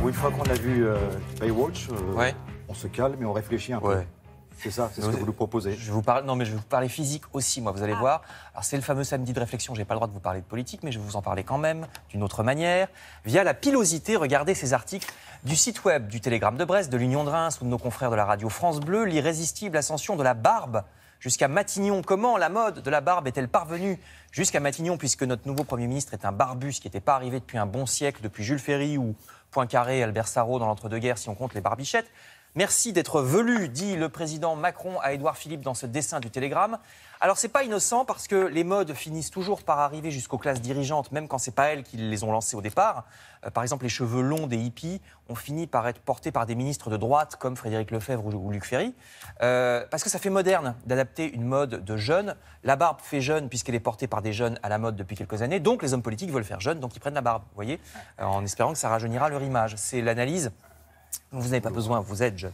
Pour une fois qu'on a vu Baywatch, Ouais. on se calme et on réfléchit un peu. Ouais. C'est ça, c'est ce que vous nous proposez. Je vais vous parler, non, mais je vais vous parler physique aussi, moi, vous allez voir. Alors, c'est le fameux samedi de réflexion, je n'ai pas le droit de vous parler de politique, mais je vais vous en parler quand même, d'une autre manière. Via la pilosité, regardez ces articles du site web du Télégramme de Brest, de l'Union de Reims ou de nos confrères de la radio France Bleu, l'irrésistible ascension de la barbe jusqu'à Matignon. Comment la mode de la barbe est-elle parvenue jusqu'à Matignon, puisque notre nouveau Premier ministre est un barbus qui n'était pas arrivé depuis un bon siècle, depuis Jules Ferry ou Poincaré, Albert Sarraut dans l'entre-deux-guerres, si on compte les barbichettes. Merci d'être velu, dit le président Macron à Édouard Philippe dans ce dessin du Télégramme. Alors, c'est pas innocent parce que les modes finissent toujours par arriver jusqu'aux classes dirigeantes, même quand c'est pas elles qui les ont lancées au départ. Par exemple, les cheveux longs des hippies ont fini par être portés par des ministres de droite comme Frédéric Lefebvre ou Luc Ferry. Parce que ça fait moderne d'adapter une mode de jeunes. La barbe fait jeune puisqu'elle est portée par des jeunes à la mode depuis quelques années. Donc, les hommes politiques veulent faire jeune, donc ils prennent la barbe, vous voyez, en espérant que ça rajeunira leur image. C'est l'analyse. Vous n'avez pas besoin, vous êtes jeune.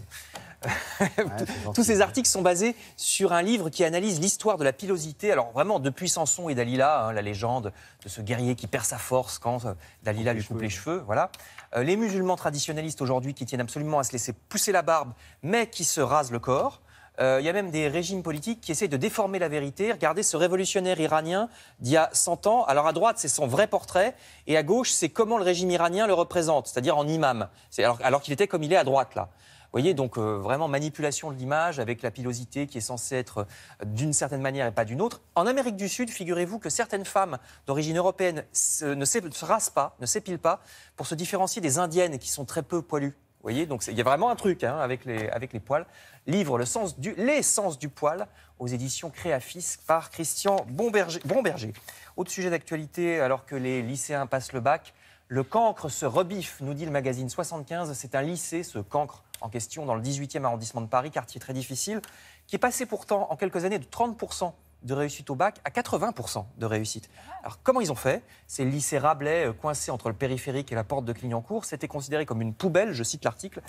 Tous ces articles sont basés sur un livre qui analyse l'histoire de la pilosité. Alors vraiment, depuis Samson et Dalila, la légende de ce guerrier qui perd sa force quand Dalila lui coupe les cheveux. Voilà. Les musulmans traditionnalistes aujourd'hui qui tiennent absolument à se laisser pousser la barbe, mais qui se rasent le corps. Il y a même des régimes politiques qui essaient de déformer la vérité. Regardez ce révolutionnaire iranien d'il y a 100 ans. Alors à droite, c'est son vrai portrait, et à gauche, c'est comment le régime iranien le représente, c'est-à-dire en imam. Alors qu'il était comme il est à droite, là. Vous voyez, donc vraiment manipulation de l'image avec la pilosité qui est censée être d'une certaine manière et pas d'une autre. En Amérique du Sud, figurez-vous que certaines femmes d'origine européenne ne se rasent pas, ne s'épilent pas, pour se différencier des indiennes qui sont très peu poilues. Vous voyez, donc il y a vraiment un truc avec les poils. Livre Les sens du poil aux éditions Créafis par Christian Bromberger. Autre sujet d'actualité, alors que les lycéens passent le bac, le cancre se rebiffe, nous dit le magazine 75. C'est un lycée, ce cancre en question, dans le 18e arrondissement de Paris, quartier très difficile, qui est passé pourtant en quelques années de 30% de réussite au bac à 80% de réussite. Alors comment ils ont fait? C'est le lycée Rabelais, coincé entre le périphérique et la porte de Clignancourt. C'était considéré comme une poubelle, je cite l'article.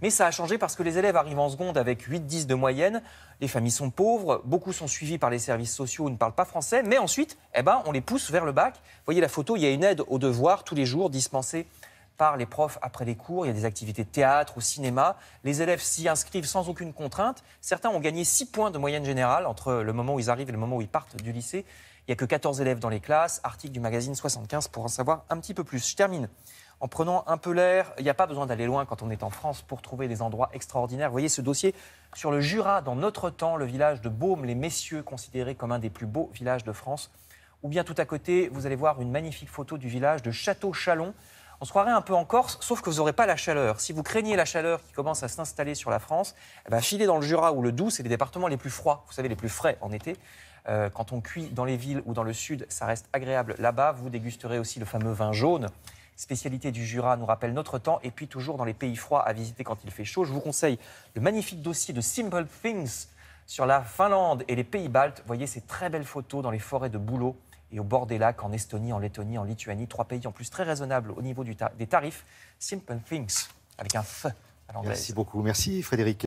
Mais ça a changé parce que les élèves arrivent en seconde avec 8-10 de moyenne. Les familles sont pauvres, beaucoup sont suivis par les services sociaux ou ne parlent pas français. Mais ensuite, on les pousse vers le bac. Vous voyez la photo, il y a une aide aux devoirs tous les jours dispensée par les profs après les cours. Il y a des activités de théâtre ou cinéma. Les élèves s'y inscrivent sans aucune contrainte. Certains ont gagné 6 points de moyenne générale entre le moment où ils arrivent et le moment où ils partent du lycée. Il n'y a que 14 élèves dans les classes. Article du magazine 75 pour en savoir un petit peu plus. Je termine en prenant un peu l'air. Il n'y a pas besoin d'aller loin quand on est en France pour trouver des endroits extraordinaires. Vous voyez ce dossier sur le Jura, dans notre temps, le village de Baume-les-Messieurs, considéré comme un des plus beaux villages de France. Ou bien tout à côté, vous allez voir une magnifique photo du village de Château-Chalon. On se croirait un peu en Corse, sauf que vous n'aurez pas la chaleur. Si vous craignez la chaleur qui commence à s'installer sur la France, filez dans le Jura ou le Doubs, c'est les départements les plus froids, vous savez, les plus frais en été. Quand on cuit dans les villes ou dans le sud, ça reste agréable là-bas. Vous dégusterez aussi le fameux vin jaune. Spécialité du Jura, nous rappelle notre temps. Et puis toujours dans les pays froids à visiter quand il fait chaud. Je vous conseille le magnifique dossier de Simple Things sur la Finlande et les pays baltes. Vous voyez ces très belles photos dans les forêts de bouleaux et au bord des lacs, en Estonie, en Lettonie, en Lituanie. 3 pays en plus très raisonnables au niveau des tarifs. Simple Things, avec un F à l'anglaise. Merci beaucoup. Merci Frédéric.